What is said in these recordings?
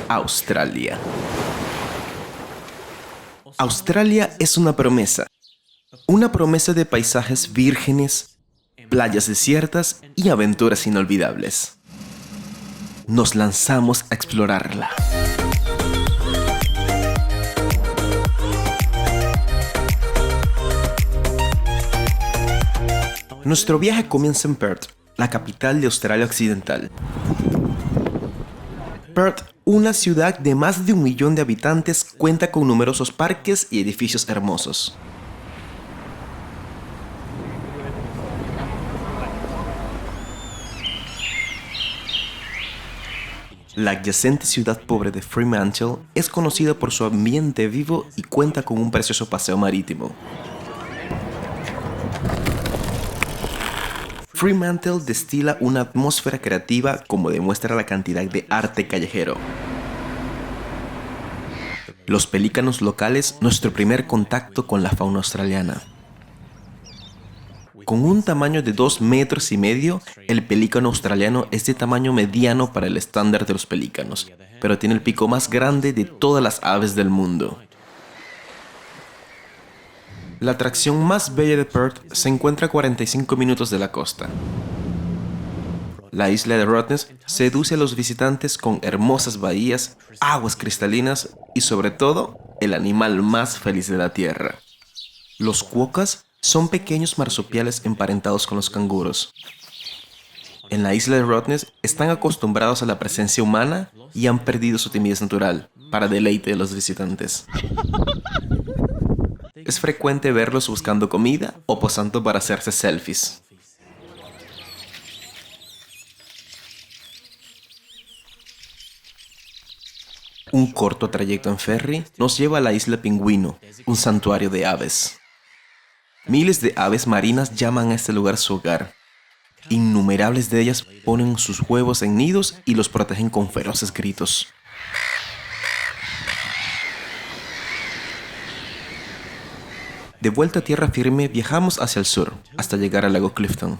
Australia. Australia es una promesa de paisajes vírgenes, playas desiertas y aventuras inolvidables. Nos lanzamos a explorarla. Nuestro viaje comienza en Perth, la capital de Australia Occidental. Perth, una ciudad de más de 1 millón de habitantes, cuenta con numerosos parques y edificios hermosos. La adyacente ciudad pobre de Fremantle es conocida por su ambiente vivo y cuenta con un precioso paseo marítimo. Fremantle destila una atmósfera creativa como demuestra la cantidad de arte callejero. Los pelícanos locales, nuestro primer contacto con la fauna australiana. Con un tamaño de 2,5 metros, el pelícano australiano es de tamaño mediano para el estándar de los pelícanos, pero tiene el pico más grande de todas las aves del mundo. La atracción más bella de Perth se encuentra a 45 minutos de la costa. La isla de Rottnest seduce a los visitantes con hermosas bahías, aguas cristalinas y sobre todo, el animal más feliz de la tierra. Los quokkas son pequeños marsupiales emparentados con los canguros. En la isla de Rottnest están acostumbrados a la presencia humana y han perdido su timidez natural, para deleite de los visitantes. Es frecuente verlos buscando comida o posando para hacerse selfies. Un corto trayecto en ferry nos lleva a la isla Pingüino, un santuario de aves. Miles de aves marinas llaman a este lugar su hogar. Innumerables de ellas ponen sus huevos en nidos y los protegen con feroces gritos. De vuelta a tierra firme, viajamos hacia el sur, hasta llegar al lago Clifton.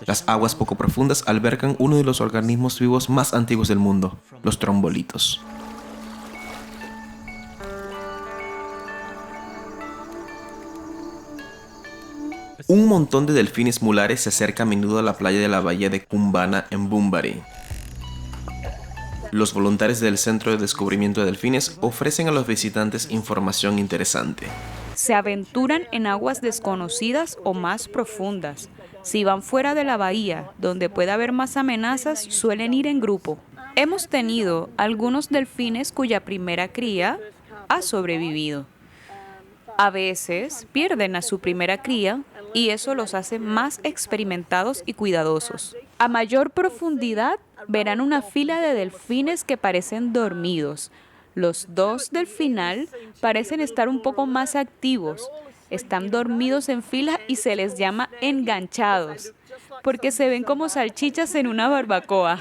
Las aguas poco profundas albergan uno de los organismos vivos más antiguos del mundo, los trombolitos. Un montón de delfines mulares se acerca a menudo a la playa de la bahía de Koombana en Bunbury. Los voluntarios del Centro de Descubrimiento de Delfines ofrecen a los visitantes información interesante. Se aventuran en aguas desconocidas o más profundas. Si van fuera de la bahía, donde puede haber más amenazas, suelen ir en grupo. Hemos tenido algunos delfines cuya primera cría ha sobrevivido. A veces pierden a su primera cría y eso los hace más experimentados y cuidadosos. A mayor profundidad verán una fila de delfines que parecen dormidos. Los dos del final parecen estar un poco más activos. Están dormidos en fila y se les llama enganchados, porque se ven como salchichas en una barbacoa.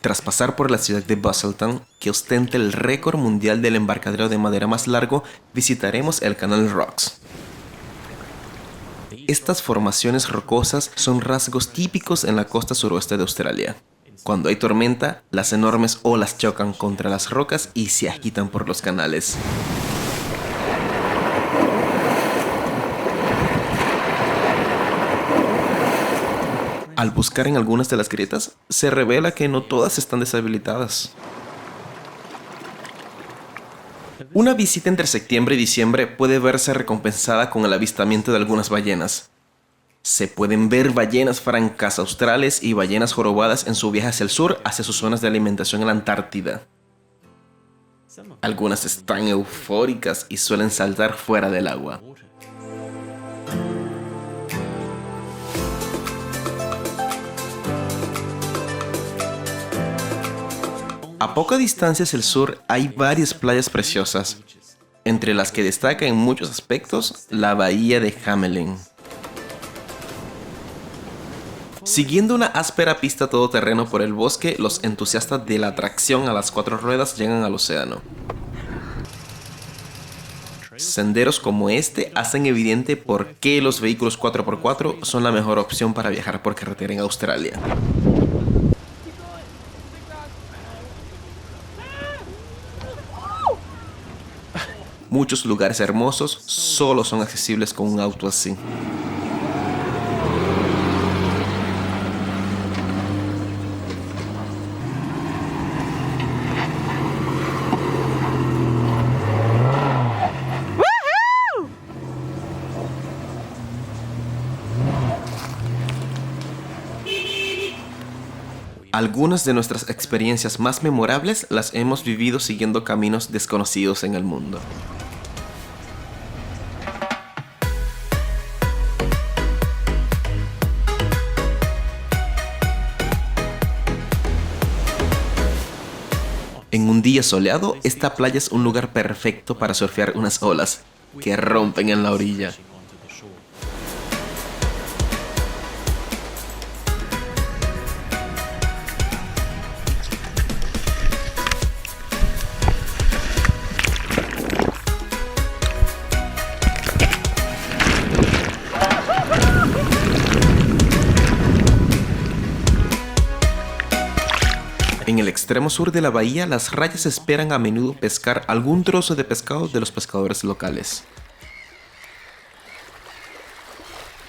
Tras pasar por la ciudad de Busselton, que ostenta el récord mundial del embarcadero de madera más largo, visitaremos el Canal Rocks. Estas formaciones rocosas son rasgos típicos en la costa suroeste de Australia. Cuando hay tormenta, las enormes olas chocan contra las rocas y se agitan por los canales. Al buscar en algunas de las grietas, se revela que no todas están deshabilitadas. Una visita entre septiembre y diciembre puede verse recompensada con el avistamiento de algunas ballenas. Se pueden ver ballenas francas australes y ballenas jorobadas en su viaje hacia el sur, hacia sus zonas de alimentación en la Antártida. Algunas están eufóricas y suelen saltar fuera del agua. A poca distancia hacia el sur hay varias playas preciosas, entre las que destaca en muchos aspectos la bahía de Hamelin. Siguiendo una áspera pista todoterreno por el bosque, los entusiastas de la atracción a las 4 ruedas llegan al océano. Senderos como este hacen evidente por qué los vehículos 4x4 son la mejor opción para viajar por carretera en Australia. Muchos lugares hermosos solo son accesibles con un auto así. Algunas de nuestras experiencias más memorables las hemos vivido siguiendo caminos desconocidos en el mundo. En un día soleado, esta playa es un lugar perfecto para surfear unas olas que rompen en la orilla. En el extremo sur de la bahía, las rayas esperan a menudo pescar algún trozo de pescado de los pescadores locales.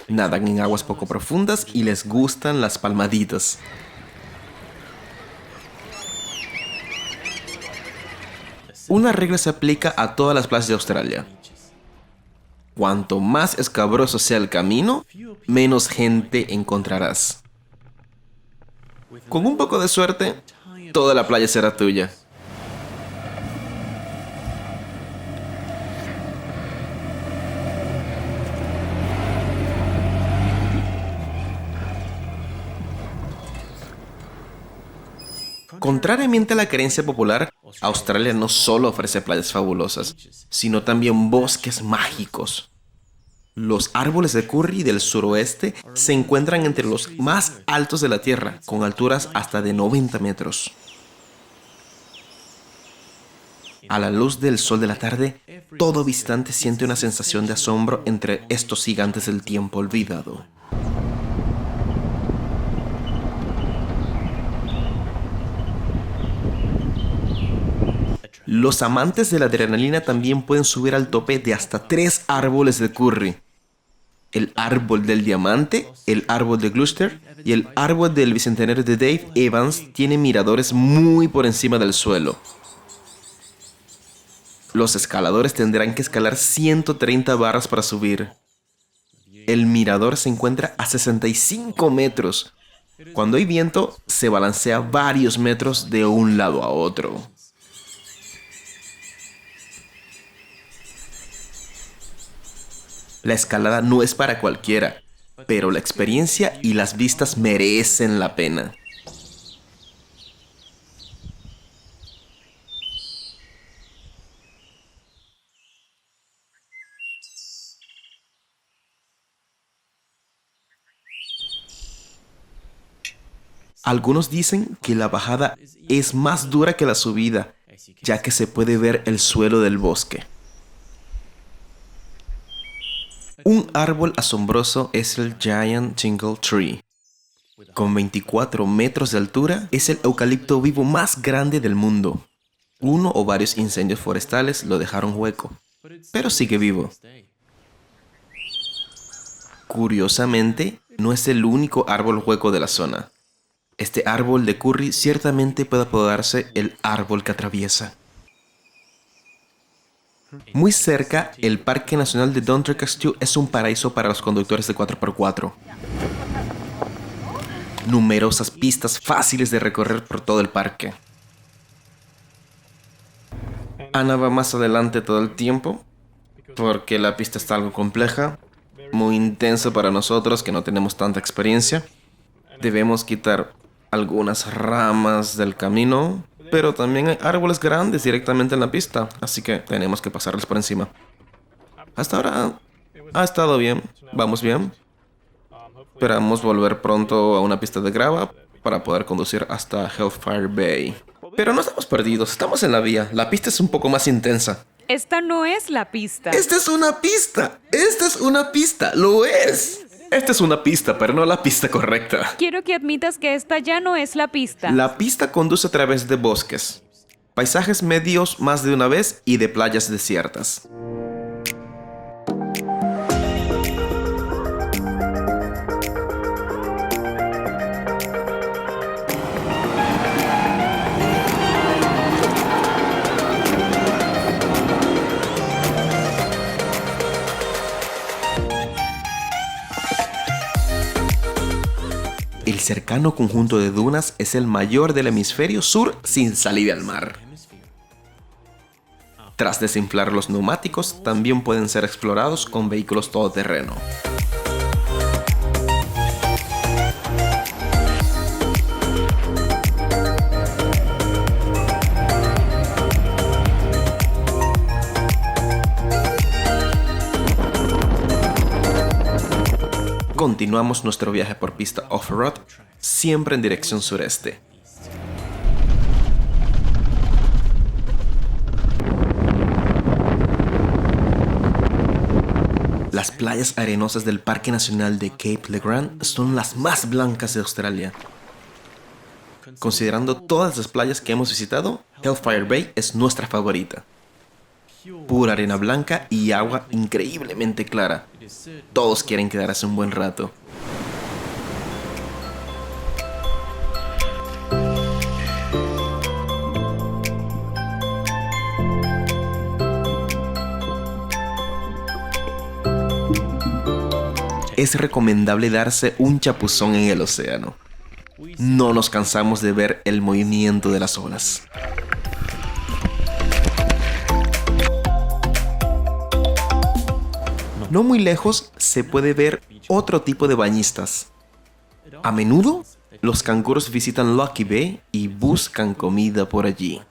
Nadan en aguas poco profundas y les gustan las palmaditas. Una regla se aplica a todas las playas de Australia. Cuanto más escabroso sea el camino, menos gente encontrarás. Con un poco de suerte, toda la playa será tuya. Contrariamente a la creencia popular, Australia no solo ofrece playas fabulosas, sino también bosques mágicos. Los árboles de curry del suroeste se encuentran entre los más altos de la Tierra, con alturas hasta de 90 metros. A la luz del sol de la tarde, todo visitante siente una sensación de asombro entre estos gigantes del tiempo olvidado. Los amantes de la adrenalina también pueden subir al tope de hasta 3 árboles de curry. El árbol del diamante, el árbol de Gloucester y el árbol del bicentenario de Dave Evans tienen miradores muy por encima del suelo. Los escaladores tendrán que escalar 130 barras para subir. El mirador se encuentra a 65 metros. Cuando hay viento, se balancea varios metros de un lado a otro. La escalada no es para cualquiera, pero la experiencia y las vistas merecen la pena. Algunos dicen que la bajada es más dura que la subida, ya que se puede ver el suelo del bosque. Un árbol asombroso es el Giant Jingle Tree. Con 24 metros de altura, es el eucalipto vivo más grande del mundo. Uno o varios incendios forestales lo dejaron hueco, pero sigue vivo. Curiosamente, no es el único árbol hueco de la zona. Este árbol de curry ciertamente puede apodarse el árbol que atraviesa. Muy cerca, el Parque Nacional de Dontry-Castue es un paraíso para los conductores de 4x4. Numerosas pistas fáciles de recorrer por todo el parque. Ana va más adelante todo el tiempo, porque la pista está algo compleja, muy intensa para nosotros que no tenemos tanta experiencia. Debemos quitar algunas ramas del camino, pero también hay árboles grandes directamente en la pista, así que tenemos que pasarles por encima. Hasta ahora ha estado bien, vamos bien. Esperamos volver pronto a una pista de grava para poder conducir hasta Hellfire Bay. Pero no estamos perdidos, estamos en la vía. La pista es un poco más intensa. Esta no es la pista. ¡Esta es una pista! ¡Esta es una pista! ¡Lo es! Esta es una pista, pero no la pista correcta. Quiero que admitas que esta ya no es la pista. La pista conduce a través de bosques, paisajes medios más de una vez y de playas desiertas. El cercano conjunto de dunas es el mayor del hemisferio sur sin salida al mar. Tras desinflar los neumáticos, también pueden ser explorados con vehículos todoterreno. Continuamos nuestro viaje por pista off-road, siempre en dirección sureste. Las playas arenosas del Parque Nacional de Cape Le Grand son las más blancas de Australia. Considerando todas las playas que hemos visitado, Hellfire Bay es nuestra favorita. Pura arena blanca y agua increíblemente clara. Todos quieren quedarse un buen rato. Es recomendable darse un chapuzón en el océano. No nos cansamos de ver el movimiento de las olas. No muy lejos se puede ver otro tipo de bañistas. A menudo, los canguros visitan Lucky Bay y buscan comida por allí.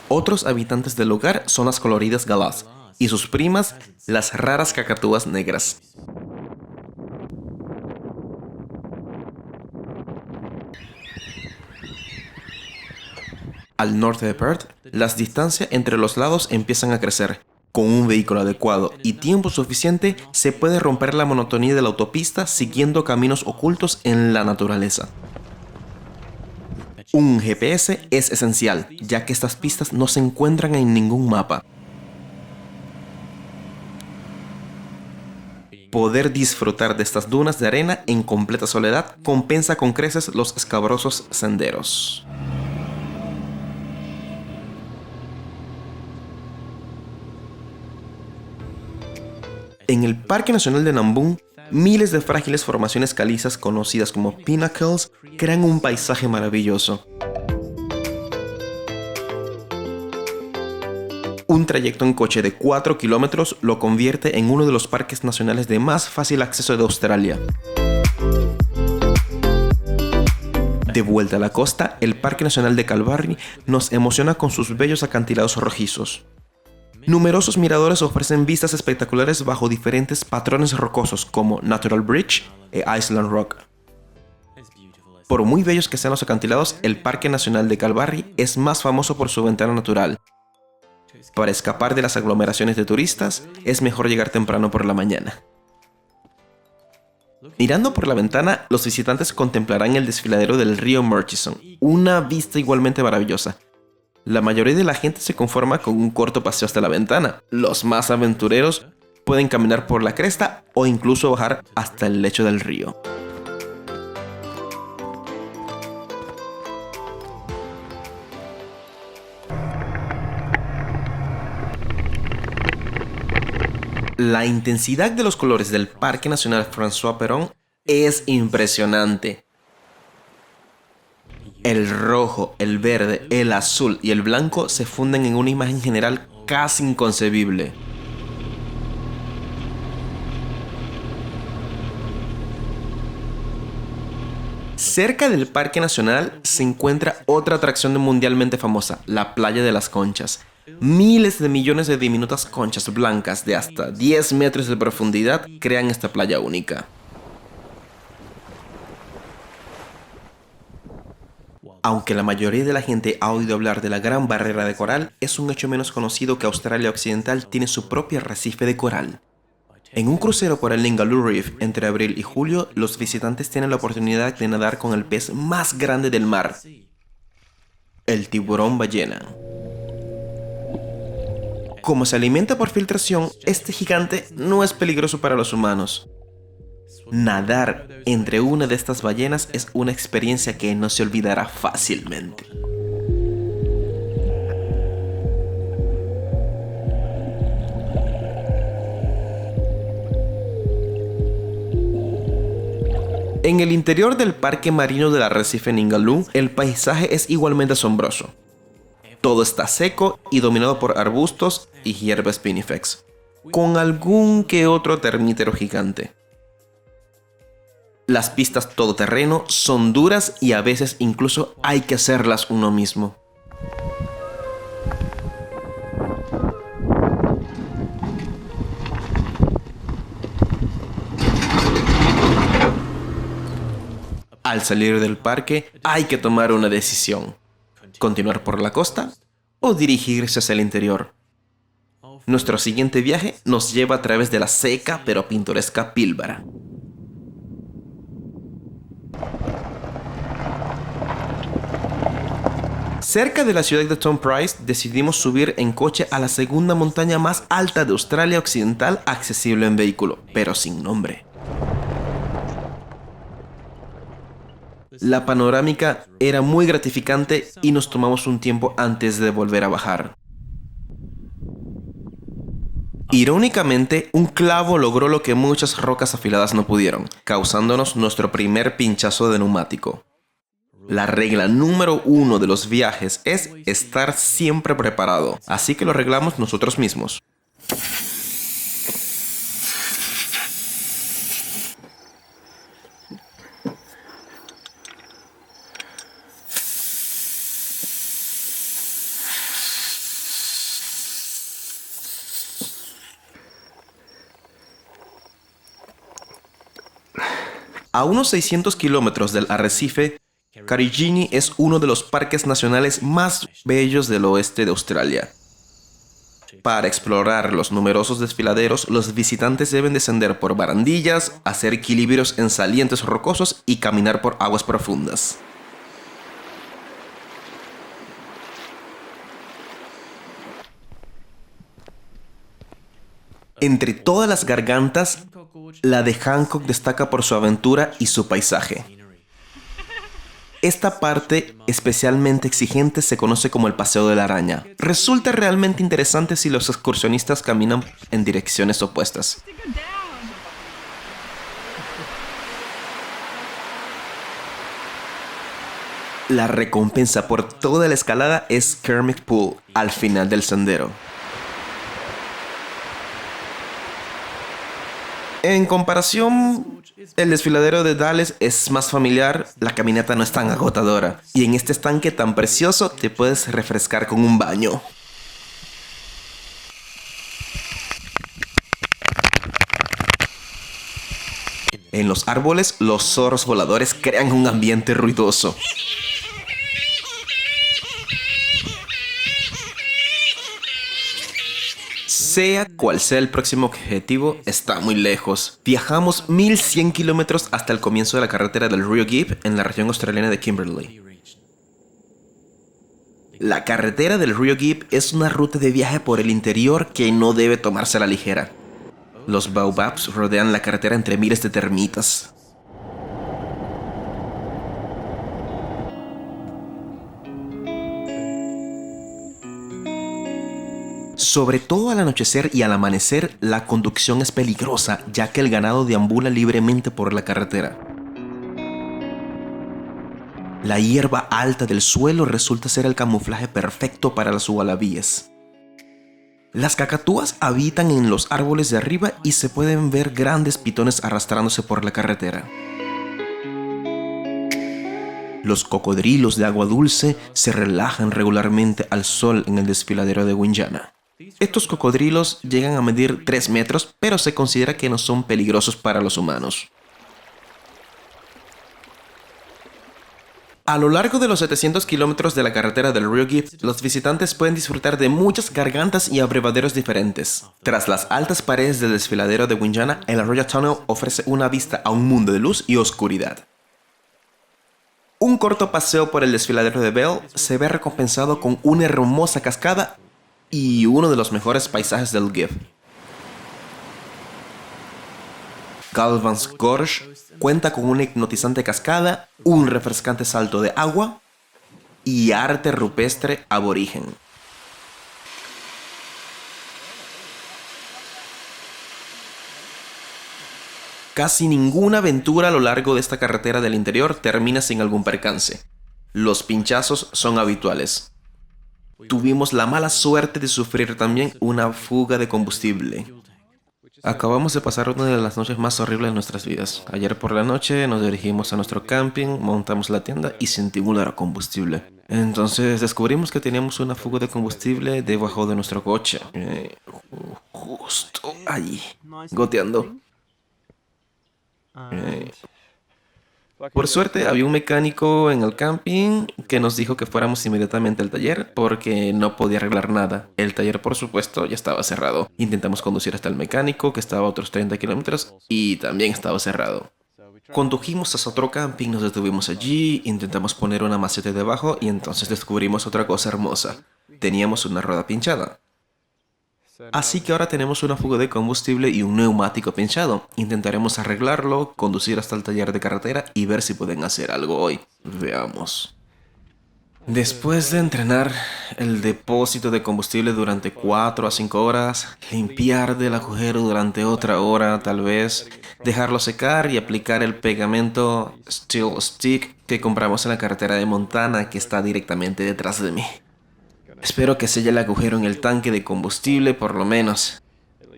Otros habitantes del lugar son las coloridas galahs y sus primas, las raras cacatúas negras. Al norte de Perth, las distancias entre los lados empiezan a crecer. Con un vehículo adecuado y tiempo suficiente, se puede romper la monotonía de la autopista siguiendo caminos ocultos en la naturaleza. Un GPS es esencial, ya que estas pistas no se encuentran en ningún mapa. Poder disfrutar de estas dunas de arena en completa soledad compensa con creces los escabrosos senderos. En el Parque Nacional de Nambung, miles de frágiles formaciones calizas conocidas como pinnacles crean un paisaje maravilloso. Un trayecto en coche de 4 kilómetros lo convierte en uno de los parques nacionales de más fácil acceso de Australia. De vuelta a la costa, el Parque Nacional de Kalbarri nos emociona con sus bellos acantilados rojizos. Numerosos miradores ofrecen vistas espectaculares bajo diferentes patrones rocosos como Natural Bridge e Island Rock. Por muy bellos que sean los acantilados, el Parque Nacional de Kalbarri es más famoso por su ventana natural. Para escapar de las aglomeraciones de turistas, es mejor llegar temprano por la mañana. Mirando por la ventana, los visitantes contemplarán el desfiladero del río Murchison, una vista igualmente maravillosa. La mayoría de la gente se conforma con un corto paseo hasta la ventana. Los más aventureros pueden caminar por la cresta o incluso bajar hasta el lecho del río. La intensidad de los colores del Parque Nacional François Peron es impresionante. El rojo, el verde, el azul y el blanco se funden en una imagen general casi inconcebible. Cerca del Parque Nacional se encuentra otra atracción mundialmente famosa, la Playa de las Conchas. Miles de millones de diminutas conchas blancas de hasta 10 metros de profundidad crean esta playa única. Aunque la mayoría de la gente ha oído hablar de la Gran Barrera de Coral, es un hecho menos conocido que Australia Occidental tiene su propio arrecife de coral. En un crucero por el Ningaloo Reef entre abril y julio, los visitantes tienen la oportunidad de nadar con el pez más grande del mar, el tiburón ballena. Como se alimenta por filtración, este gigante no es peligroso para los humanos. Nadar entre una de estas ballenas es una experiencia que no se olvidará fácilmente. En el interior del parque marino del arrecife Ningaloo, el paisaje es igualmente asombroso. Todo está seco y dominado por arbustos y hierba spinifex, con algún que otro termítero gigante. Las pistas todoterreno son duras y a veces incluso hay que hacerlas uno mismo. Al salir del parque hay que tomar una decisión: continuar por la costa o dirigirse hacia el interior. Nuestro siguiente viaje nos lleva a través de la seca pero pintoresca Pilbara. Cerca de la ciudad de Tom Price, decidimos subir en coche a la segunda montaña más alta de Australia Occidental accesible en vehículo, pero sin nombre. La panorámica era muy gratificante y nos tomamos un tiempo antes de volver a bajar. Irónicamente, un clavo logró lo que muchas rocas afiladas no pudieron, causándonos nuestro primer pinchazo de neumático. La regla número 1 de los viajes es estar siempre preparado, así que lo arreglamos nosotros mismos. A unos 600 kilómetros del arrecife, Karijini es uno de los parques nacionales más bellos del oeste de Australia. Para explorar los numerosos desfiladeros, los visitantes deben descender por barandillas, hacer equilibrios en salientes rocosos y caminar por aguas profundas. Entre todas las gargantas, la de Hancock destaca por su aventura y su paisaje. Esta parte especialmente exigente se conoce como el Paseo de la Araña. Resulta realmente interesante si los excursionistas caminan en direcciones opuestas. La recompensa por toda la escalada es Kermit Pool al final del sendero. En comparación, el desfiladero de Dalles es más familiar, la caminata no es tan agotadora. Y en este estanque tan precioso te puedes refrescar con un baño. En los árboles, los zorros voladores crean un ambiente ruidoso. Sea cual sea el próximo objetivo, está muy lejos. Viajamos 1100 kilómetros hasta el comienzo de la carretera del río Gibb en la región australiana de Kimberley. La carretera del río Gibb es una ruta de viaje por el interior que no debe tomarse a la ligera. Los baobabs rodean la carretera entre miles de termitas. Sobre todo al anochecer y al amanecer, la conducción es peligrosa, ya que el ganado deambula libremente por la carretera. La hierba alta del suelo resulta ser el camuflaje perfecto para las ualabíes. Las cacatúas habitan en los árboles de arriba y se pueden ver grandes pitones arrastrándose por la carretera. Los cocodrilos de agua dulce se relajan regularmente al sol en el desfiladero de Wingana. Estos cocodrilos llegan a medir 3 metros, pero se considera que no son peligrosos para los humanos. A lo largo de los 700 kilómetros de la carretera del río Gift, los visitantes pueden disfrutar de muchas gargantas y abrevaderos diferentes. Tras las altas paredes del desfiladero de Wingana, el Arroyo Tunnel ofrece una vista a un mundo de luz y oscuridad. Un corto paseo por el desfiladero de Bell se ve recompensado con una hermosa cascada y uno de los mejores paisajes del Gift. Galvans Gorge cuenta con una hipnotizante cascada, un refrescante salto de agua y arte rupestre aborigen. Casi ninguna aventura a lo largo de esta carretera del interior termina sin algún percance. Los pinchazos son habituales. Tuvimos la mala suerte de sufrir también una fuga de combustible. Acabamos de pasar una de las noches más horribles de nuestras vidas. Ayer por la noche nos dirigimos a nuestro camping, montamos la tienda y sentimos el combustible. Entonces descubrimos que teníamos una fuga de combustible debajo de nuestro coche. Justo allí, goteando. Por suerte había un mecánico en el camping que nos dijo que fuéramos inmediatamente al taller porque no podía arreglar nada. El taller, por supuesto, ya estaba cerrado. Intentamos conducir hasta el mecánico, que estaba a otros 30 kilómetros, y también estaba cerrado. Condujimos hasta otro camping, nos detuvimos allí, intentamos poner una maceta debajo y entonces descubrimos otra cosa hermosa. Teníamos una rueda pinchada. Así que ahora tenemos una fuga de combustible y un neumático pinchado. Intentaremos arreglarlo, conducir hasta el taller de carretera y ver si pueden hacer algo hoy. Veamos. Después de entrenar el depósito de combustible durante 4 a 5 horas, limpiar del agujero durante otra hora tal vez, dejarlo secar y aplicar el pegamento Steel Stick que compramos en la carretera de Montana que está directamente detrás de mí. Espero que selle el agujero en el tanque de combustible por lo menos,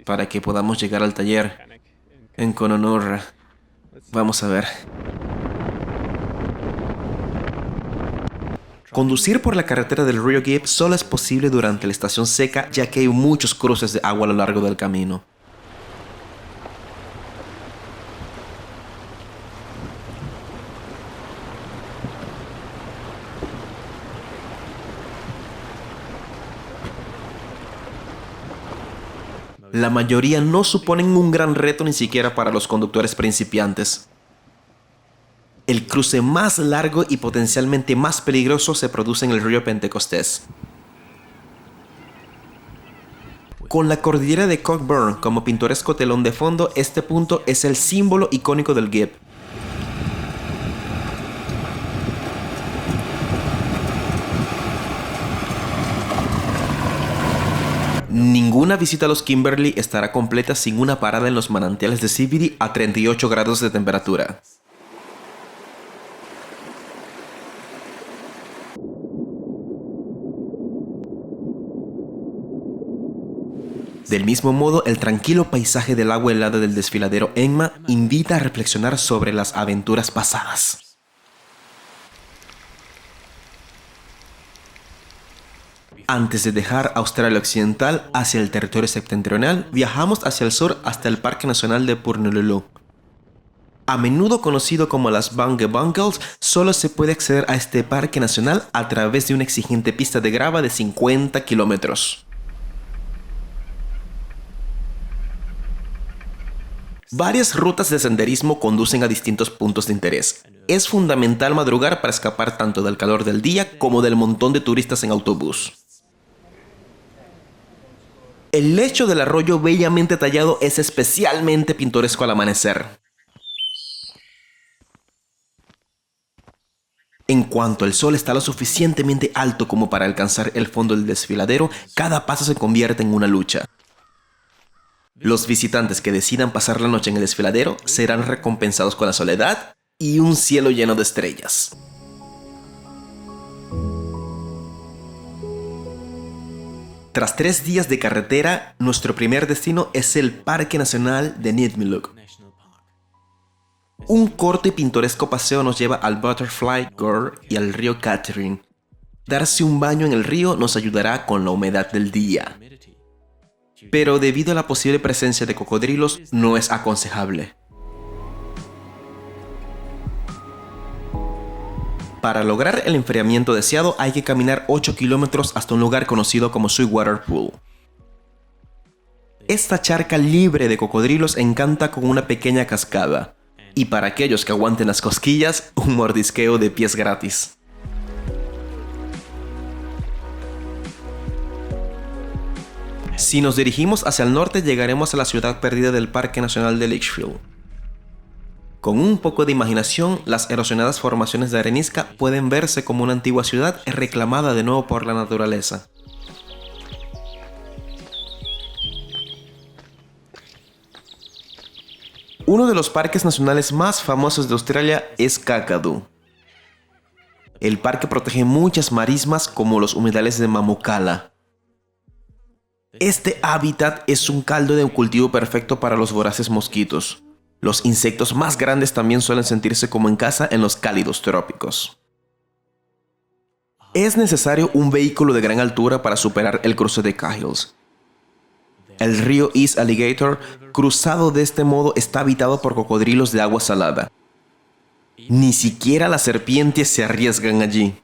para que podamos llegar al taller en Cononurra. Vamos a ver. Conducir por la carretera del río Gibb solo es posible durante la estación seca, ya que hay muchos cruces de agua a lo largo del camino. La mayoría no suponen un gran reto ni siquiera para los conductores principiantes. El cruce más largo y potencialmente más peligroso se produce en el río Pentecostés. Con la cordillera de Cockburn como pintoresco telón de fondo, este punto es el símbolo icónico del Gibb. Ninguna visita a los Kimberley estará completa sin una parada en los manantiales de CBD a 38 grados de temperatura. Del mismo modo, el tranquilo paisaje del agua helada del desfiladero Enma invita a reflexionar sobre las aventuras pasadas. Antes de dejar Australia Occidental hacia el territorio septentrional, viajamos hacia el sur hasta el Parque Nacional de Purnululu. A menudo conocido como las Bunge Bungles, solo se puede acceder a este parque nacional a través de una exigente pista de grava de 50 kilómetros. Varias rutas de senderismo conducen a distintos puntos de interés. Es fundamental madrugar para escapar tanto del calor del día como del montón de turistas en autobús. El lecho del arroyo bellamente tallado es especialmente pintoresco al amanecer. En cuanto el sol está lo suficientemente alto como para alcanzar el fondo del desfiladero, cada paso se convierte en una lucha. Los visitantes que decidan pasar la noche en el desfiladero serán recompensados con la soledad y un cielo lleno de estrellas. Tras 3 días de carretera, nuestro primer destino es el Parque Nacional de Nidmiluk. Un corto y pintoresco paseo nos lleva al Butterfly Gorge y al río Catherine. Darse un baño en el río nos ayudará con la humedad del día. Pero debido a la posible presencia de cocodrilos, no es aconsejable. Para lograr el enfriamiento deseado hay que caminar 8 kilómetros hasta un lugar conocido como Sweetwater Pool. Esta charca libre de cocodrilos encanta con una pequeña cascada. Y para aquellos que aguanten las cosquillas, un mordisqueo de pies gratis. Si nos dirigimos hacia el norte, llegaremos a la ciudad perdida del Parque Nacional de Litchfield. Con un poco de imaginación, las erosionadas formaciones de arenisca pueden verse como una antigua ciudad reclamada de nuevo por la naturaleza. Uno de los parques nacionales más famosos de Australia es Kakadu. El parque protege muchas marismas como los humedales de Mamukala. Este hábitat es un caldo de cultivo perfecto para los voraces mosquitos. Los insectos más grandes también suelen sentirse como en casa en los cálidos trópicos. Es necesario un vehículo de gran altura para superar el cruce de Cahill. El río East Alligator, cruzado de este modo, está habitado por cocodrilos de agua salada. Ni siquiera las serpientes se arriesgan allí.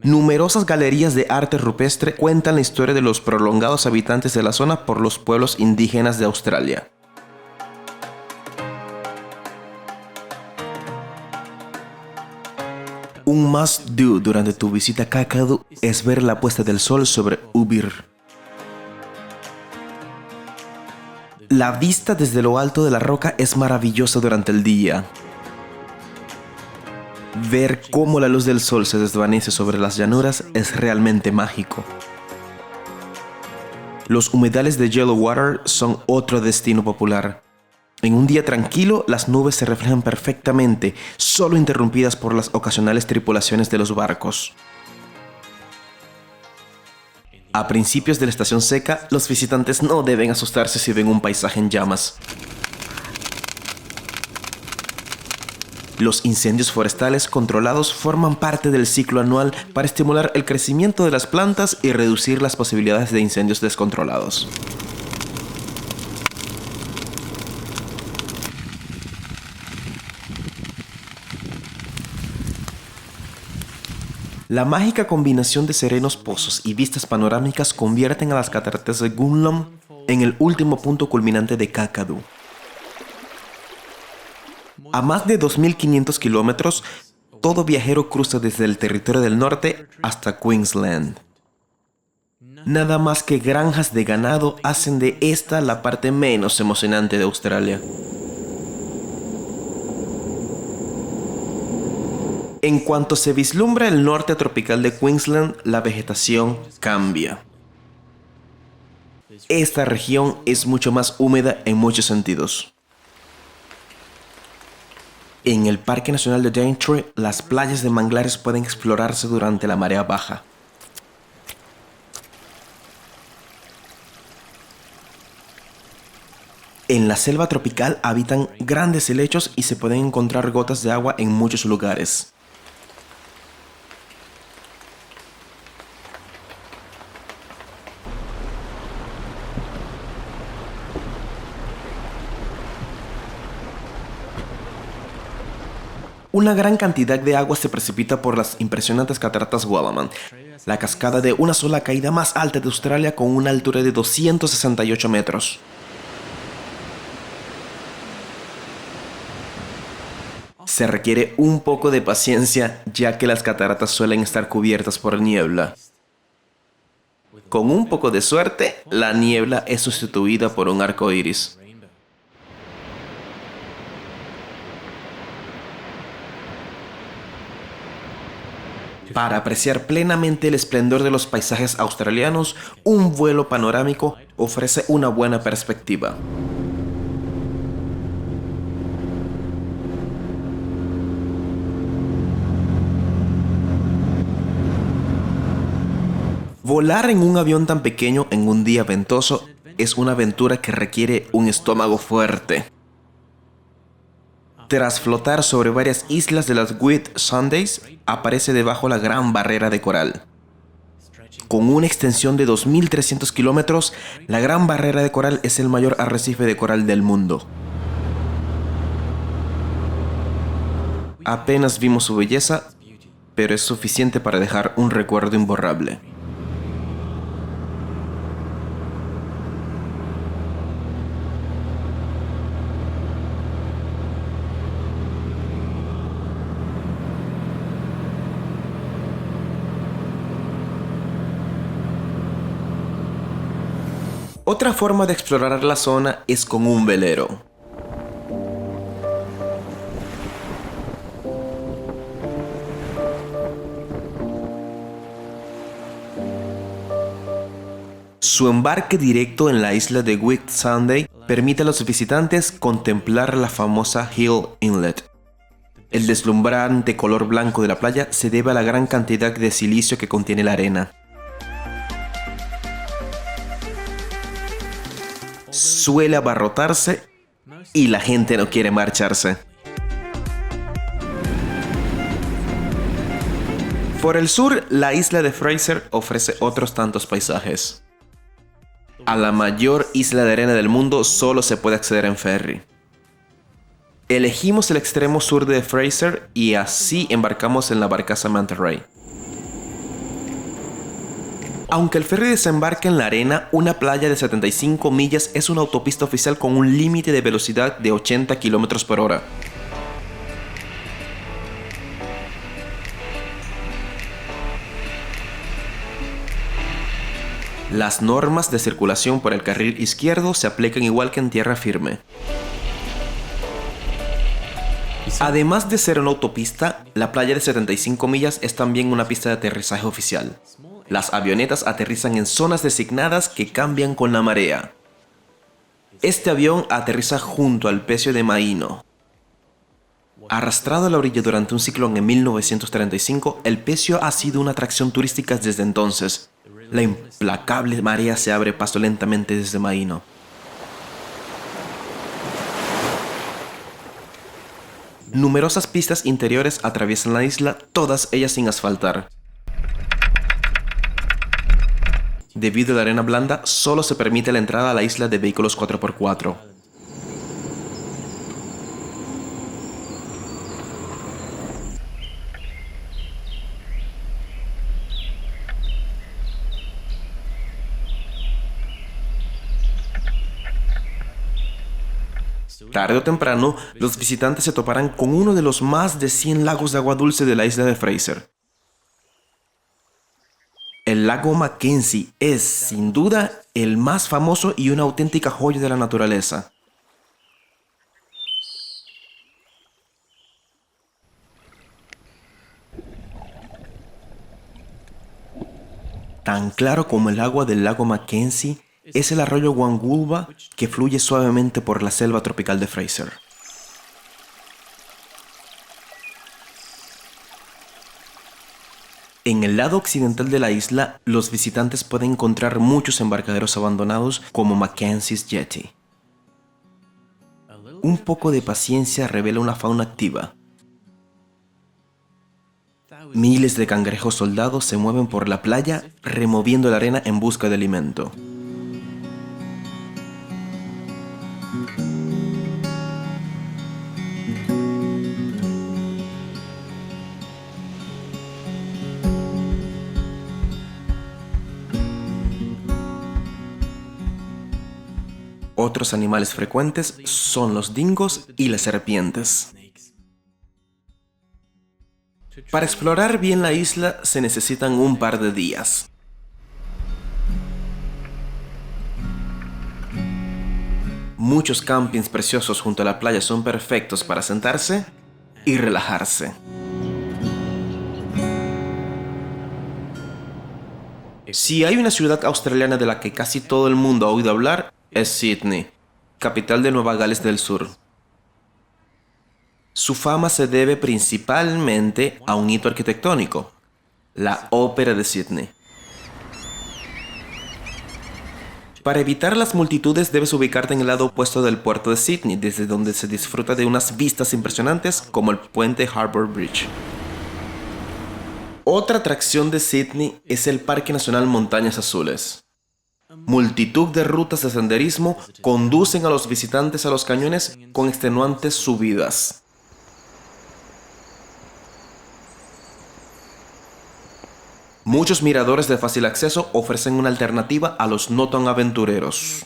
Numerosas galerías de arte rupestre cuentan la historia de los prolongados habitantes de la zona por los pueblos indígenas de Australia. Un must-do durante tu visita a Kakadu es ver la puesta del sol sobre Ubir. La vista desde lo alto de la roca es maravillosa durante el día. Ver cómo la luz del sol se desvanece sobre las llanuras es realmente mágico. Los humedales de Yellowwater son otro destino popular. En un día tranquilo, las nubes se reflejan perfectamente, solo interrumpidas por las ocasionales tripulaciones de los barcos. A principios de la estación seca, los visitantes no deben asustarse si ven un paisaje en llamas. Los incendios forestales controlados forman parte del ciclo anual para estimular el crecimiento de las plantas y reducir las posibilidades de incendios descontrolados. La mágica combinación de serenos pozos y vistas panorámicas convierten a las cataratas de Gunlom en el último punto culminante de Kakadu. A más de 2.500 kilómetros, todo viajero cruza desde el territorio del norte hasta Queensland. Nada más que granjas de ganado hacen de esta la parte menos emocionante de Australia. En cuanto se vislumbra el norte tropical de Queensland, la vegetación cambia. Esta región es mucho más húmeda en muchos sentidos. En el Parque Nacional de Daintree, las playas de manglares pueden explorarse durante la marea baja. En la selva tropical habitan grandes helechos y se pueden encontrar gotas de agua en muchos lugares. Una gran cantidad de agua se precipita por las impresionantes cataratas Wallaman, la cascada de una sola caída más alta de Australia con una altura de 268 metros. Se requiere un poco de paciencia, ya que las cataratas suelen estar cubiertas por niebla. Con un poco de suerte, la niebla es sustituida por un arco iris. Para apreciar plenamente el esplendor de los paisajes australianos, un vuelo panorámico ofrece una buena perspectiva. Volar en un avión tan pequeño en un día ventoso es una aventura que requiere un estómago fuerte. Tras flotar sobre varias islas de las Whitsundays, aparece debajo la Gran Barrera de Coral. Con una extensión de 2.300 kilómetros, la Gran Barrera de Coral es el mayor arrecife de coral del mundo. Apenas vimos su belleza, pero es suficiente para dejar un recuerdo imborrable. Otra forma de explorar la zona es con un velero. Su embarque directo en la isla de Whitsunday permite a los visitantes contemplar la famosa Hill Inlet. El deslumbrante color blanco de la playa se debe a la gran cantidad de silicio que contiene la arena. Suele abarrotarse y la gente no quiere marcharse. Por el sur, la isla de Fraser ofrece otros tantos paisajes. A la mayor isla de arena del mundo solo se puede acceder en ferry. Elegimos el extremo sur de Fraser y así embarcamos en la barcaza Manta Ray. Aunque el ferry desembarca en la arena, una playa de 75 millas es una autopista oficial con un límite de velocidad de 80 km por hora. Las normas de circulación por el carril izquierdo se aplican igual que en tierra firme. Además de ser una autopista, la playa de 75 millas es también una pista de aterrizaje oficial. Las avionetas aterrizan en zonas designadas que cambian con la marea. Este avión aterriza junto al pecio de Maíno. Arrastrado a la orilla durante un ciclón en 1935, el pecio ha sido una atracción turística desde entonces. La implacable marea se abre paso lentamente desde Maíno. Numerosas pistas interiores atraviesan la isla, todas ellas sin asfaltar. Debido a la arena blanda, solo se permite la entrada a la isla de vehículos 4x4. Tarde o temprano, los visitantes se toparán con uno de los más de 100 lagos de agua dulce de la isla de Fraser. El lago Mackenzie es, sin duda, el más famoso y una auténtica joya de la naturaleza. Tan claro como el agua del lago Mackenzie es el arroyo Wangulba que fluye suavemente por la selva tropical de Fraser. En el lado occidental de la isla, los visitantes pueden encontrar muchos embarcaderos abandonados como Mackenzie's Jetty. Un poco de paciencia revela una fauna activa. Miles de cangrejos soldados se mueven por la playa, removiendo la arena en busca de alimento. Otros animales frecuentes son los dingos y las serpientes. Para explorar bien la isla se necesitan un par de días. Muchos campings preciosos junto a la playa son perfectos para sentarse y relajarse. Si hay una ciudad australiana de la que casi todo el mundo ha oído hablar, es Sydney, capital de Nueva Gales del Sur. Su fama se debe principalmente a un hito arquitectónico, la Ópera de Sydney. Para evitar las multitudes debes ubicarte en el lado opuesto del puerto de Sydney, desde donde se disfruta de unas vistas impresionantes como el puente Harbour Bridge. Otra atracción de Sydney es el Parque Nacional Montañas Azules. Multitud de rutas de senderismo conducen a los visitantes a los cañones con extenuantes subidas. Muchos miradores de fácil acceso ofrecen una alternativa a los no tan aventureros.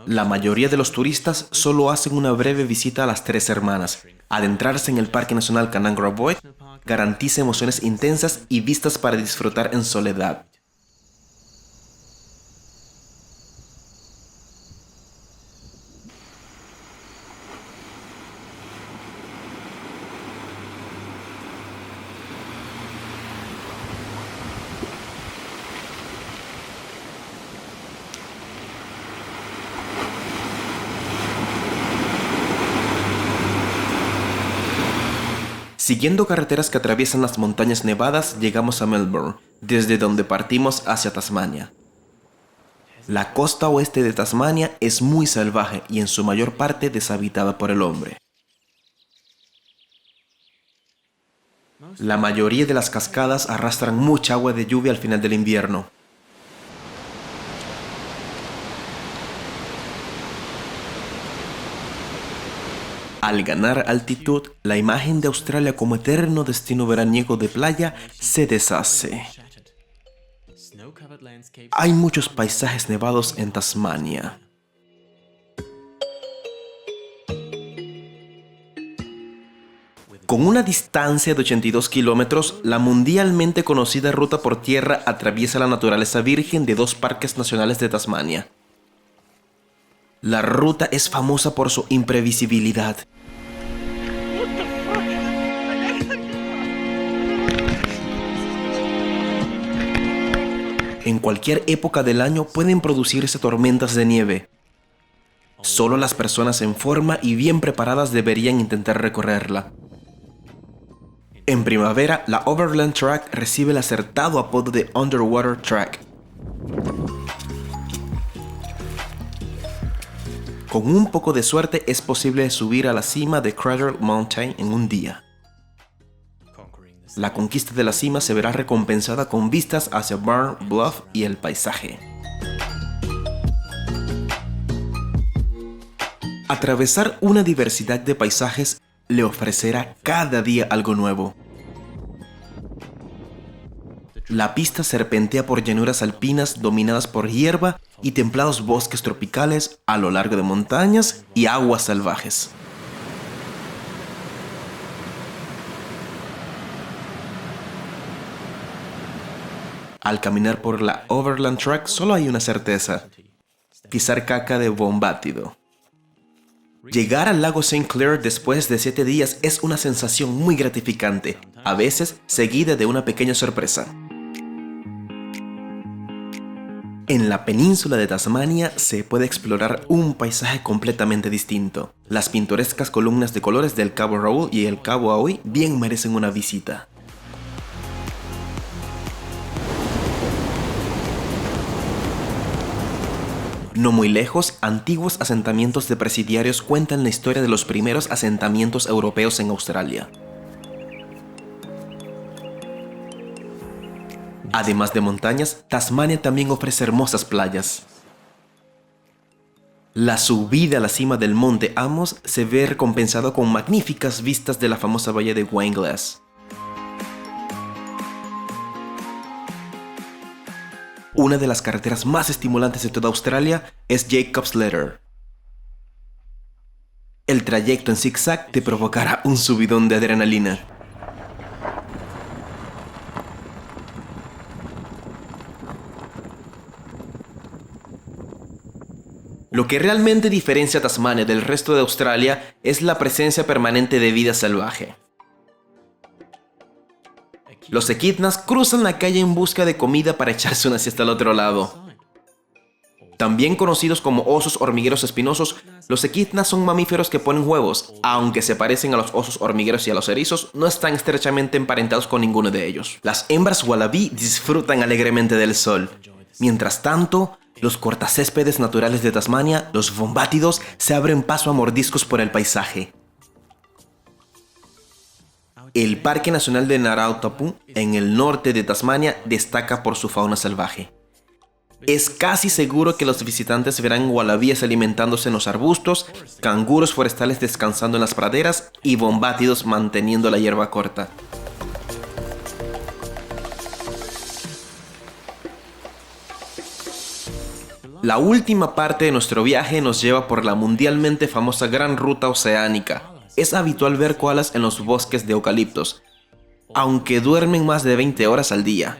La mayoría de los turistas solo hacen una breve visita a las Tres Hermanas. Adentrarse en el Parque Nacional Kananga Boy garantiza emociones intensas y vistas para disfrutar en soledad. Siguiendo carreteras que atraviesan las montañas nevadas, llegamos a Melbourne, desde donde partimos hacia Tasmania. La costa oeste de Tasmania es muy salvaje y en su mayor parte deshabitada por el hombre. La mayoría de las cascadas arrastran mucha agua de lluvia al final del invierno. Al ganar altitud, la imagen de Australia como eterno destino veraniego de playa se deshace. Hay muchos paisajes nevados en Tasmania. Con una distancia de 82 kilómetros, la mundialmente conocida ruta por tierra atraviesa la naturaleza virgen de dos parques nacionales de Tasmania. La ruta es famosa por su imprevisibilidad. En cualquier época del año pueden producirse tormentas de nieve. Solo las personas en forma y bien preparadas deberían intentar recorrerla. En primavera, la Overland Track recibe el acertado apodo de Underwater Track. Con un poco de suerte es posible subir a la cima de Cradle Mountain en un día. La conquista de la cima se verá recompensada con vistas hacia Burn Bluff y el paisaje. Atravesar una diversidad de paisajes le ofrecerá cada día algo nuevo. La pista serpentea por llanuras alpinas dominadas por hierba y templados bosques tropicales a lo largo de montañas y aguas salvajes. Al caminar por la Overland Track solo hay una certeza: pisar caca de bombátido. Llegar al lago St. Clair después de 7 días es una sensación muy gratificante, a veces seguida de una pequeña sorpresa. En la península de Tasmania se puede explorar un paisaje completamente distinto. Las pintorescas columnas de colores del Cabo Raoul y el Cabo Aoi bien merecen una visita. No muy lejos, antiguos asentamientos de presidiarios cuentan la historia de los primeros asentamientos europeos en Australia. Además de montañas, Tasmania también ofrece hermosas playas. La subida a la cima del monte Amos se ve recompensada con magníficas vistas de la famosa bahía de Wineglass. Una de las carreteras más estimulantes de toda Australia es Jacob's Ladder. El trayecto en zigzag te provocará un subidón de adrenalina. Lo que realmente diferencia a Tasmania del resto de Australia es la presencia permanente de vida salvaje. Los equidnas cruzan la calle en busca de comida para echarse una siesta al otro lado. También conocidos como osos hormigueros espinosos, los equidnas son mamíferos que ponen huevos. Aunque se parecen a los osos hormigueros y a los erizos, no están estrechamente emparentados con ninguno de ellos. Las hembras wallaby disfrutan alegremente del sol. Mientras tanto, los cortacéspedes naturales de Tasmania, los bombátidos, se abren paso a mordiscos por el paisaje. El Parque Nacional de Ngārautapu, en el norte de Tasmania, destaca por su fauna salvaje. Es casi seguro que los visitantes verán wallabies alimentándose en los arbustos, canguros forestales descansando en las praderas y bombátidos manteniendo la hierba corta. La última parte de nuestro viaje nos lleva por la mundialmente famosa Gran Ruta Oceánica. Es habitual ver koalas en los bosques de eucaliptos, aunque duermen más de 20 horas al día.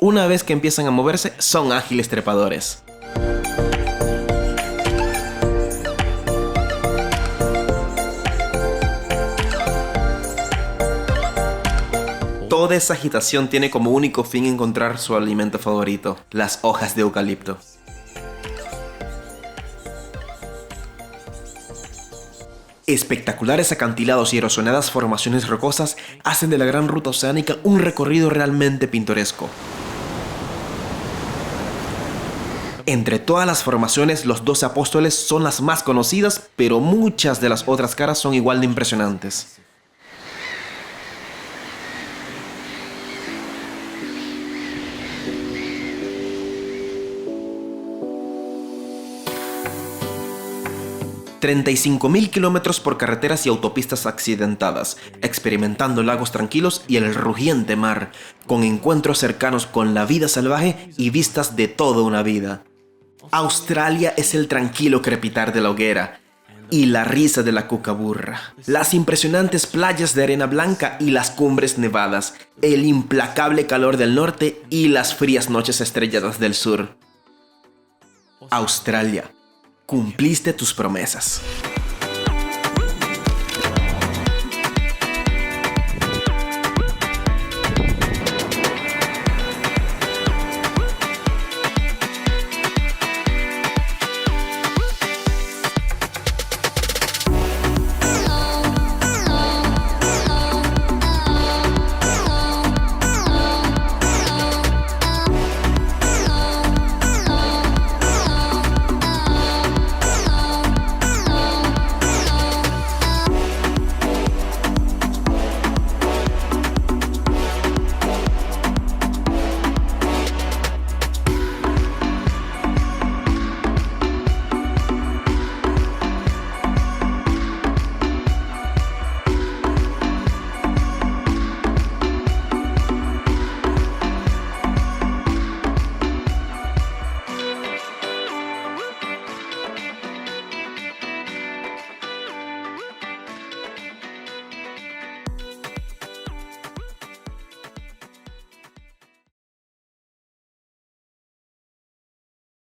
Una vez que empiezan a moverse, son ágiles trepadores. Toda esa agitación tiene como único fin encontrar su alimento favorito, las hojas de eucalipto. Espectaculares acantilados y erosionadas formaciones rocosas hacen de la Gran Ruta Oceánica un recorrido realmente pintoresco. Entre todas las formaciones, los 12 apóstoles son las más conocidas, pero muchas de las otras caras son igual de impresionantes. $35.000 kilómetros por carreteras y autopistas accidentadas, experimentando lagos tranquilos y el rugiente mar, con encuentros cercanos con la vida salvaje y vistas de toda una vida. Australia es el tranquilo crepitar de la hoguera y la risa de la cucaburra, las impresionantes playas de arena blanca y las cumbres nevadas, el implacable calor del norte y las frías noches estrelladas del sur. Australia. Cumpliste tus promesas.